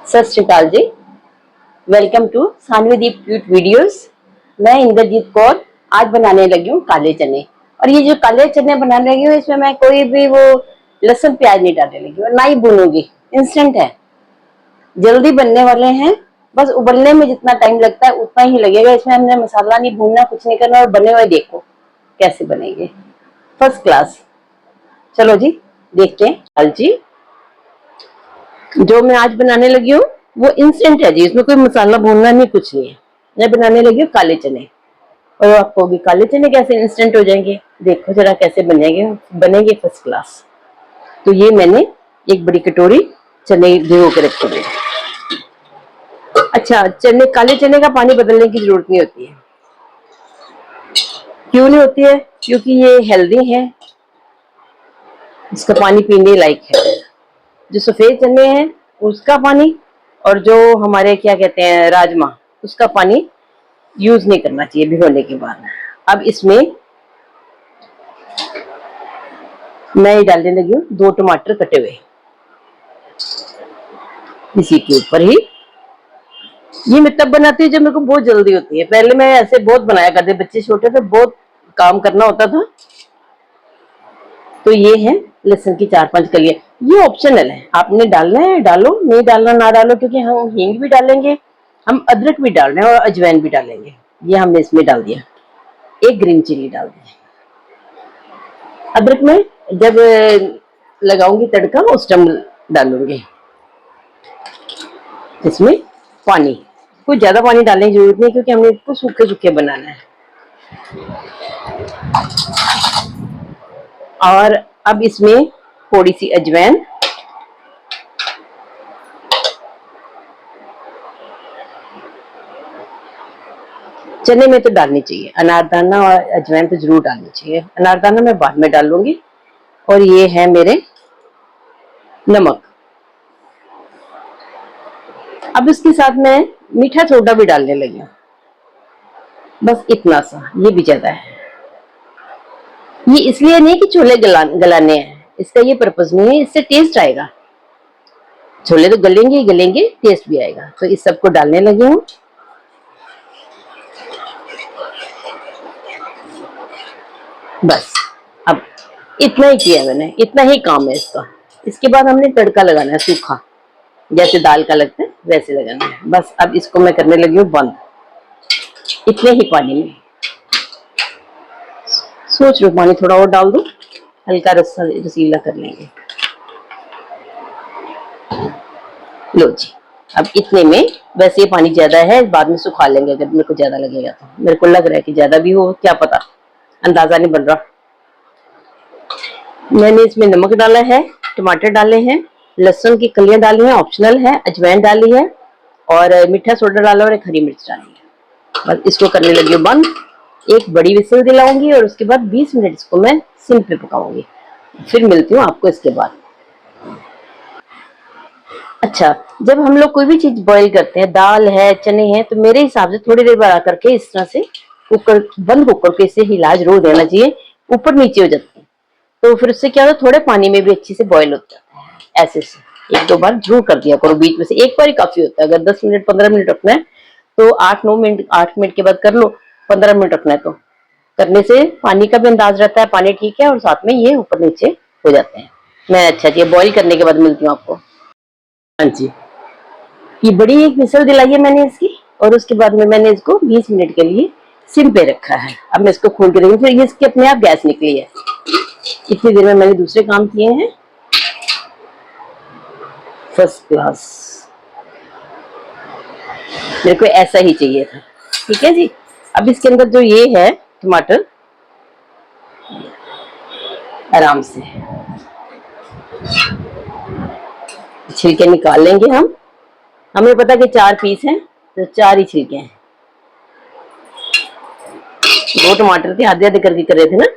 सत श्री अकाल जी। Welcome to Sanvi Deep cute videos. मैं इंद्रजीत कौर आज बनाने लगी हूँ काले चने। और ये जो काले चने बनाने लगी हूँ इसमें मैं कोई भी वो लहसुन प्याज नहीं डालने लगी और ना ही भूनूंगी। इंस्टेंट है, जल्दी बनने वाले हैं। बस उबलने में जितना टाइम लगता है उतना ही लगेगा। इसमें हमने मसाला नहीं भूनना, कुछ नहीं करना और बने हुए देखो कैसे बनेंगे, फर्स्ट क्लास। चलो जी देखते हैं। जी जो मैं आज बनाने लगी हूँ वो इंस्टेंट है जी, इसमें कोई मसाला भूनना नहीं, कुछ नहीं है। मैं बनाने लगी हूँ काले चने। और आपको भी काले चने कैसे इंस्टेंट हो जाएंगे, देखो जरा कैसे बनेंगे। बनेंगे फर्स्ट क्लास। तो ये मैंने एक बड़ी कटोरी चने भिगो के रखे हुए। अच्छा, चने काले चने का पानी बदलने की जरूरत नहीं होती है। क्यों नहीं होती है? क्योंकि ये हेल्दी है, इसका पानी पीने लायक है। जो सफेद चने हैं उसका पानी और जो हमारे क्या कहते हैं राजमा, उसका पानी यूज नहीं करना चाहिए भिगोने के बाद। अब इसमें मैं डालने लगी हूँ 2 टमाटर कटे हुए इसी के ऊपर ही। ये मैं तब बनाती हूँ जब मेरे को बहुत जल्दी होती है। पहले मैं ऐसे बहुत बनाया करते, बच्चे छोटे थे, बहुत काम करना होता था। तो ये है लहसुन की 4-5 कलियां। ये ऑप्शनल है, आपने डालना है डालो, नहीं डालना ना डालो, क्योंकि हम हींग भी डालेंगे, हम अदरक भी डाल रहे हैं और अजवाइन भी डालेंगे। ये हमने इसमें डाल दिया। 1 ग्रीन चिली डाल दी। अदरक में जब लगाऊंगी तड़का उस टाइम डालूंगी। इसमें पानी, कुछ ज्यादा पानी डालने की जरूरत नहीं क्योंकि हमने इसको सूखे सूखे बनाना है। और अब इसमें थोड़ी सी अजवाइन, चने में तो डालनी चाहिए, अनारदाना और अजवाइन तो जरूर डालनी चाहिए। अनारदाना मैं बाद में डाल लूंगी। और ये है मेरे नमक। अब इसके साथ मैं मीठा सोडा भी डालने लगी हूँ, बस इतना सा, ये भी ज्यादा है। ये इसलिए नहीं कि छोले गलाने हैं, इसका ये पर्पज नहीं है, इससे टेस्ट आएगा। छोले तो गलेंगे ही गलेंगे, टेस्ट भी आएगा। तो इस सबको डालने लगी हूँ। बस अब इतना ही किया मैंने, इतना ही काम है इसका। इसके बाद हमने तड़का लगाना है सूखा, जैसे दाल का लगता है वैसे लगाना है। बस अब इसको मैं करने लगी हूँ बंद, इतने ही पानी में। सोच लो पानी थोड़ा और डाल दो, हल्का रसीला कर लेंगे। लो जी, अब इतने में, वैसे ये पानी ज्यादा है, बाद में सुखा लेंगे अगर मेरे को ज्यादा लगेगा तो। मेरे को लग रहा है कि ज्यादा भी हो, क्या पता, अंदाजा नहीं बन रहा। मैंने इसमें नमक डाला है, टमाटर डाले हैं, लहसुन की कलियां डाली हैं, ऑप्शनल है, अजवाइन डाली है और मीठा सोडा डाला और 1 हरी मिर्च डाली है। बस इसको करने लगी हूँ बंद। एक बड़ी विसल दिलाऊंगी और उसके बाद 20 मिनट इसको मैं सिम पे पकाऊंगी। फिर मिलती हूँ आपको इसके बाद। अच्छा, जब हम लोग कोई भी चीज बॉईल करते हैं, दाल है, चने हैं, तो मेरे हिसाब से थोड़ी देर बढ़ा करके इस तरह से कुकर, बंद कुकर के इसे हिला जरूर देना चाहिए, ऊपर नीचे हो जाते हैं। तो फिर उससे क्या होता है, थोड़े पानी में भी अच्छी से बॉईल हो जाता है। ऐसे से 1-2 बार जरूर कर दिया करो, बीच में से एक बार ही काफी होता है। अगर 10 मिनट 15 मिनट रखना है तो 8-9 मिनट, 8 मिनट के बाद कर लो। 15 मिनट रखना है तो करने से पानी का भी अंदाज रहता है, पानी ठीक है, और साथ में ये ऊपर नीचे हो जाते हैं। मैं अच्छा जी बॉईल करने के बाद मिलती हूँ आपको। हाँ जी, ये बड़ी एक विसल दिलाई है मैंने इसकी, और उसके बाद में मैंने इसको 20 मिनट के लिए सिम पे रखा है। अब मैं इसको खोल के देखूँ, फिर ये इसकी अपने आप गैस निकली है। इतनी देर में मैंने दूसरे काम किए हैं, फर्स्ट क्लास। मेरे को ऐसा ही चाहिए था। ठीक है जी। अब इसके अंदर जो ये है टमाटर, आराम से छिलके निकाल लेंगे हम। हमें पता कि 4 पीस हैं तो 4 ही छिलके हैं। 2 टमाटर थे, आधे आधे करके कर रहे थे ना।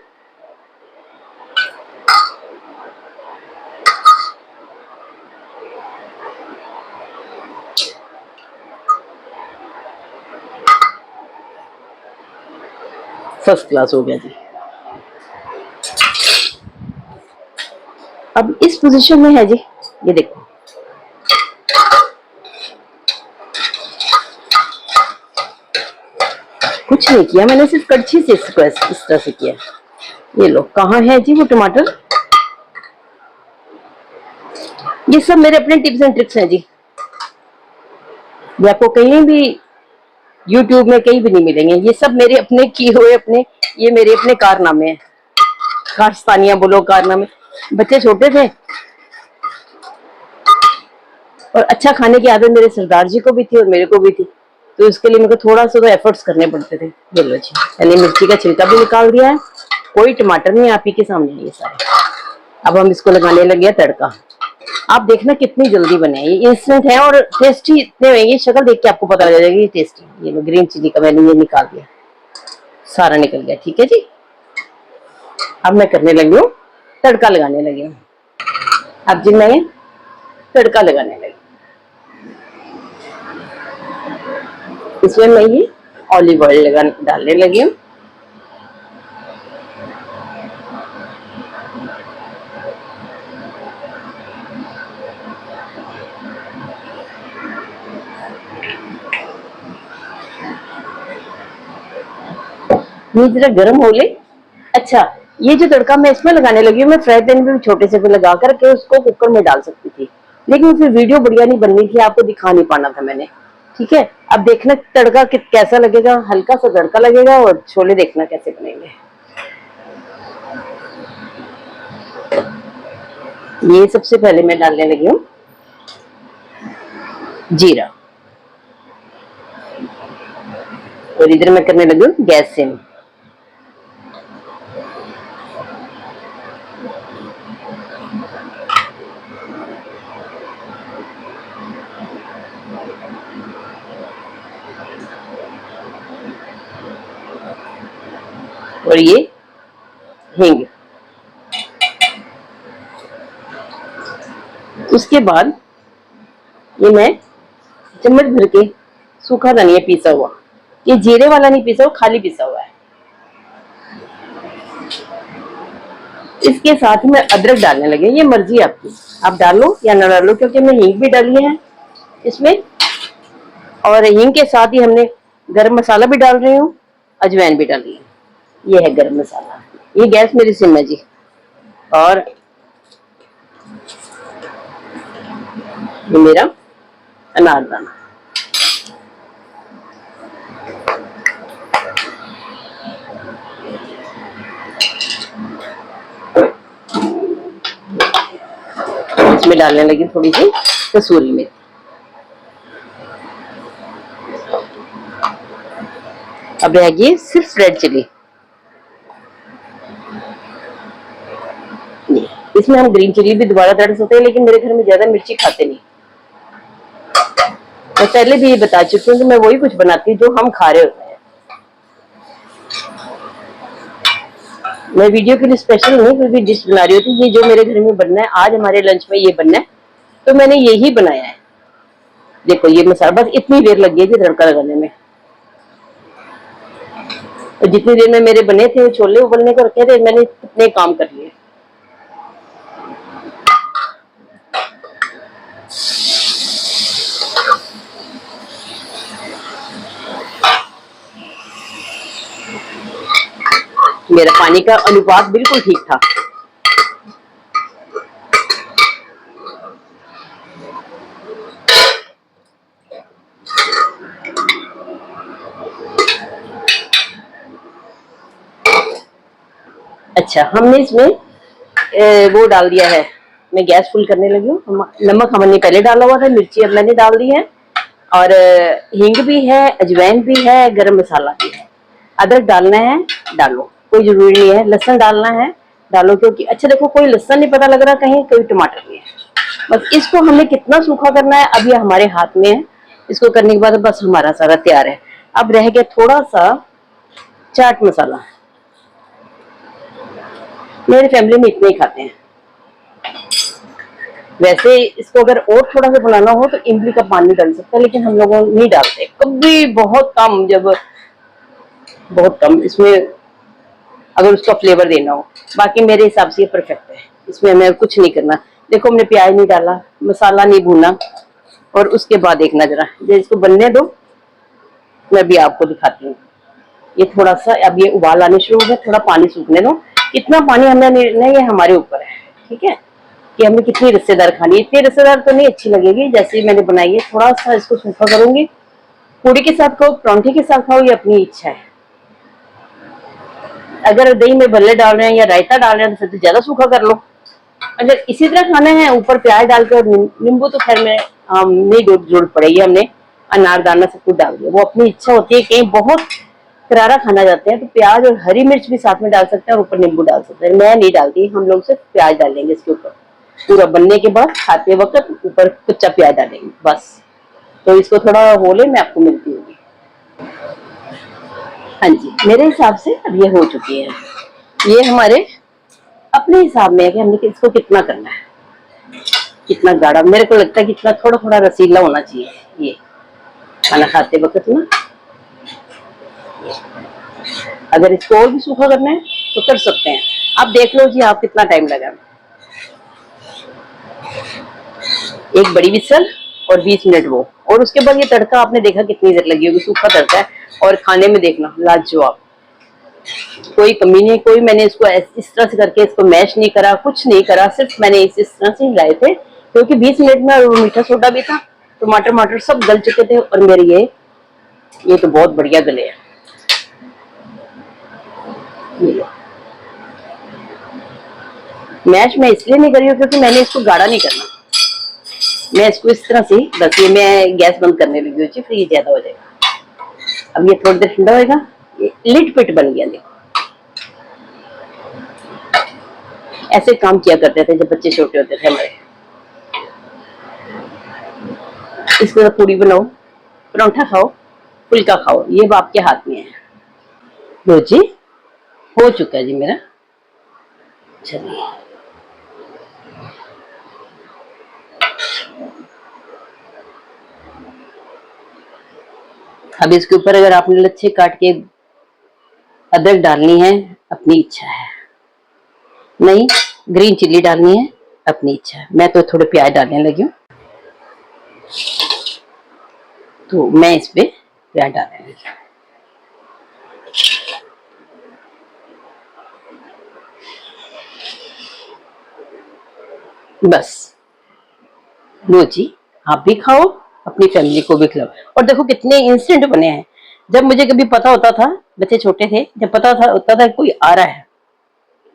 फर्स्ट क्लास हो गया जी। अब इस पोजीशन में है जी, ये देखो कुछ नहीं किया मैंने, सिर्फ कड़छी से इसको इस तरह से किया। ये लो, कहाँ है जी वो टमाटर। ये सब मेरे अपने टिप्स एंड ट्रिक्स हैं जी, ये आपको कहीं भी YouTube में कहीं भी नहीं मिलेंगे। ये सब मेरे अपने किए हुए, अपने ये मेरे अपने कारनामे हैं, कारस्तानियां बोलो, कारनामे। बच्चे छोटे थे और अच्छा खाने की आदत मेरे सरदार जी को भी थी और मेरे को भी थी, तो इसके लिए मेरे को थोड़ा सा तो एफर्ट्स करने पड़ते थे। बोलो जी, मैंने मिर्ची का छिलका भी निकाल दिया है, कोई टमाटर नहीं, आप ही के सामने ये सारे। अब हम इसको लगाने लगे हैं तड़का। आप देखना कितनी जल्दी बने, ये इंस्टेंट है और टेस्टी इतने होंगे, शक्ल देख के आपको पता लग जाएगा ये टेस्टी। ये ग्रीन चिली का मैंने ये निकाल दिया, सारा निकल गया, ठीक है जी। अब मैं करने लगी हूँ, तड़का लगाने लगी हूँ। अब जी मैं तड़का लगाने लगी, इसमें मैं ये ऑलिव ऑयल डालने लगी हूँ। ये जरा गर्म हो ले। अच्छा, ये जो तड़का मैं इसमें लगाने लगी हूँ, मैं फ्राई पैन में भी छोटे से भी लगा करके उसको कुकर में डाल सकती थी, लेकिन फिर वीडियो बढ़िया नहीं बननी थी, आपको दिखा नहीं पाना था मैंने, ठीक है। अब देखना तड़का कैसा लगेगा, हल्का सा तड़का लगेगा और छोले देखना कैसे बनेंगे। ये सबसे पहले मैं डालने लगी हूँ जीरा, और इधर मैं करने लगी हूँ गैस सिम। और ये हींग, उसके बाद ये मैं चम्मच भर के सूखा धनिया पीसा हुआ, ये जीरे वाला नहीं पीसा हुआ, खाली पीसा हुआ है। इसके साथ में अदरक डालने लगे, ये मर्जी आपकी, आप डालो या ना डालो, क्योंकि हमने हींग भी डाली है इसमें, और हींग के साथ ही हमने गरम मसाला भी डाल रही हूँ, अजवाइन भी डाली है। ये है गरम मसाला। ये गैस मेरी सिम है जी। और ये मेरा अनारदाना, इसमें डालने लगी थोड़ी सी कसूरी मेथी। अब रहेगी सिर्फ रेड चिली, इसमें हम ग्रीन चिली भी दोबारा तड़ सकते हैं, लेकिन मेरे घर में ज्यादा मिर्ची खाते नहीं। मैं पहले भी ये बता चुकी हूँ कि मैं वही कुछ बनाती हूँ जो हम खा रहे होते हैं। मैं वीडियो के लिए स्पेशल नहीं कोई भी डिश बना रही होती, ये जो मेरे घर में बनना है, आज हमारे लंच में ये बनना है, तो मैंने यही बनाया है। देखो ये मसाला, बस इतनी देर लगी थी तड़का लगाने में, और जितनी देर में मेरे बने थे छोले उबलने को रखे थे, मैंने इतने काम कर लिए। मेरा पानी का अनुपात बिल्कुल ठीक था। अच्छा, हमने इसमें वो डाल दिया है, मैं गैस फुल करने लगी हूँ। नमक हमने पहले डाला हुआ था, मिर्ची अब मैंने डाल दी है, और हींग भी है, अजवाइन भी है, गरम मसाला भी है। अदरक डालना है डालो, कोई जरूरी नहीं है। लहसुन डालना है डालो, क्योंकि अच्छा देखो कोई लहसुन नहीं पता लग रहा कहीं, कोई टमाटर नहीं है। बस इसको हमने कितना सूखा करना है अब ये हमारे हाथ में है। इसको करने के बाद बस हमारा सारा तैयार है। अब रह गया थोड़ा सा चाट मसाला, मेरी फैमिली में इतने ही खाते हैं। वैसे इसको अगर और थोड़ा सा बनाना हो तो इमली का पानी डाल सकते हैं, लेकिन हम लोग नहीं डालते कभी, बहुत कम, जब बहुत कम इसमें अगर उसका फ्लेवर देना हो। बाकी मेरे हिसाब से ये परफेक्ट है, इसमें हमें कुछ नहीं करना। देखो हमने प्याज नहीं डाला, मसाला नहीं भूना, और उसके बाद देखना जरा, जब इसको बनने दो मैं भी आपको दिखाती हूँ। ये थोड़ा सा अब ये उबाल आने शुरू हो गया, थोड़ा पानी सूखने दो। कितना पानी हमने लेना है ये हमारे ऊपर है, ठीक है, कि हमें कितनी रस्सेदार खानी है। इतनी रस्सेदार तो नहीं अच्छी लगेगी, जैसे मैंने बनाई है। थोड़ा सा इसको सूखा करूंगी। पूरी के साथ खाओ, परांठे के साथ खाओ, ये अपनी इच्छा है। अगर दही में भल्ले डाल रहे हैं या रायता डाल रहे हैं तो फिर ज्यादा सूखा कर लो। अगर इसी तरह खाना है ऊपर प्याज डाल के और नींबू तो खैर में नहीं जरूरत पड़ेगी, हमने अनारदाना सब कुछ डाल दिया। वो अपनी इच्छा होती है, कहीं बहुत करारा खाना चाहते हैं तो प्याज और हरी मिर्च भी साथ में डाल सकते हैं और ऊपर नींबू डाल सकते हैं। मैं नहीं डालती, हम लोग सिर्फ प्याज डालेंगे इसके ऊपर। पूरा बनने के बाद खाते वक्त ऊपर कच्चा प्याज डालेंगे बस। तो इसको थोड़ा हो ले, मैं आपको मिलती हूँ। हाँ जी, मेरे हिसाब से अब ये हो चुकी है। ये हमारे अपने हिसाब में है कि हमने इसको कितना करना है, कितना गाढ़ा। मेरे को लगता है कि इतना थोड़ा थोड़ा रसीला होना चाहिए ये खाना खाते वक्त ना। अगर इसको और भी सूखा करना है तो कर सकते हैं। आप देख लो जी आप कितना टाइम लगा। एक बड़ी विसल और 20 मिनट वो, और उसके बाद ये तड़का आपने देखा कितनी देर लगी होगी। सूखा तड़का है और खाने में देखना लाजवाब, कोई कमी नहीं। कोई मैंने इसको इस तरह से करके इसको मैश नहीं करा, कुछ नहीं करा, सिर्फ मैंने इस तरह से हिलाए थे क्योंकि 20 मिनट में और मीठा सोडा भी था, टमाटर सब गल चुके थे। और मेरे ये तो बहुत बढ़िया गले हैं। मैश मैं इसलिए नहीं करी हूँ क्योंकि मैंने इसको गाढ़ा नहीं करना। मैं इसको इस तरह से बस, ये मैं गैस बंद करने लगी हूँ, फिर ये ज्यादा हो जाएगा। अब ये थोड़ी देर ठंडा होएगा। ये लिट पिट बन गया। देखो ऐसे काम किया करते थे जब बच्चे छोटे होते थे हमारे। इसको तो पूरी बनाओ, परांठा खाओ, फुल्का खाओ, ये आपके हाथ में है। लो जी, हो चुका है जी मेरा। चलिए अब इसके ऊपर अगर आपने लच्छे काट के अदरक डालनी है अपनी इच्छा है, नहीं ग्रीन चिल्ली डालनी है अपनी इच्छा है। मैं तो थोड़े प्याज डालने लगी हूँ तो मैं इस पे प्याज डालने लगी। बस लो जी, आप भी खाओ, अपनी फैमिली को भी खिलाओ। और देखो कितने इंस्टेंट बने हैं। जब मुझे कभी पता होता था, बच्चे छोटे थे, जब पता था होता था कोई आ रहा है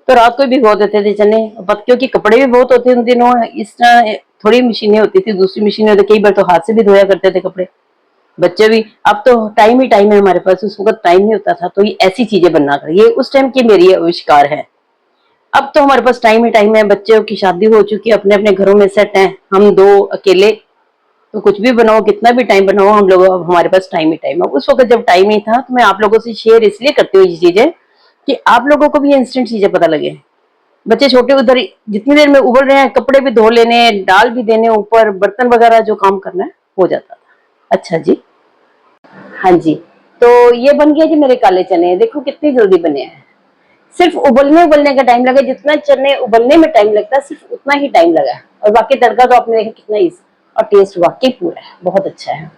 तो रात को भी भिगो देते थे चने, क्योंकि कपड़े भी बहुत होते उन दिनों। इस तरह थोड़ी मशीनें होती थी, दूसरी मशीनें होती, कई बार तो हाथ से भी धोया करते थे कपड़े, बच्चे भी। अब तो टाइम ही टाइम है हमारे पास, उस वक्त टाइम नहीं होता था। तो ये ऐसी चीजें बनना कर, ये उस टाइम की मेरी आविष्कार है। अब तो हमारे पास टाइम ही टाइम है, बच्चों की शादी हो चुकी है, अपने अपने घरों में सेट हैं, हम दो अकेले। तो कुछ भी बनाओ, कितना भी टाइम बनाओ, हम लोग अब हमारे पास टाइम ही टाइम है। उस वक्त जब टाइम नहीं था तो मैं आप लोगों से शेयर इसलिए करती हूँ ये चीजें कि आप लोगों को भी ये इंस्टेंट चीजें पता लगे। बच्चे छोटे उधर जितनी देर में उबल रहे हैं, कपड़े भी धो लेने, डाल भी देने ऊपर, बर्तन वगैरह जो काम करना है हो जाता था। अच्छा जी, हाँ जी, तो ये बन गया जी मेरे काले चने। देखो कितनी जल्दी बने हैं। सिर्फ उबलने का टाइम लगा, जितना चने उबलने में टाइम लगता है सिर्फ उतना ही टाइम लगा। और बाकी तड़का तो आपने देखा कितना इजी, और टेस्ट वाकई पूरा है, बहुत अच्छा है।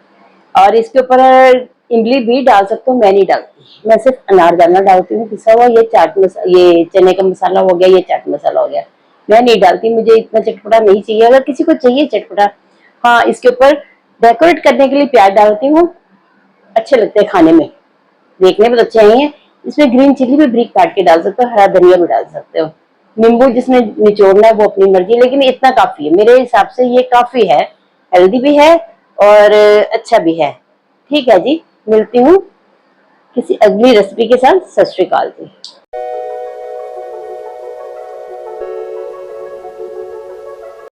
और इसके ऊपर इमली भी डाल सकते हो, मैं नहीं डालती, मैं सिर्फ अनारदाना डालती हूँ पिसा हुआ। ये चाट मसाला, ये चने का मसाला हो गया, ये चाट मसाला हो गया, मैं नहीं डालती। मुझे इतना चटपटा नहीं चाहिए। अगर किसी को चाहिए चटपटा, हाँ इसके ऊपर डेकोरेट करने के लिए प्याज डालती हूँ, अच्छे लगते हैं खाने में, देखने में तो अच्छे ही है। इसमें ग्रीन चिल्ली भी ब्रिक काट के डाल सकते हो, हरा धनिया भी डाल सकते हो, नींबू जिसमें निचोड़ना है वो अपनी मर्जी, लेकिन इतना काफी है मेरे हिसाब से। ये काफी है, हेल्दी भी है और अच्छा भी है। ठीक है जी, मिलती हूँ किसी अगली रेसिपी के साथ। सत श्री अकाल जी।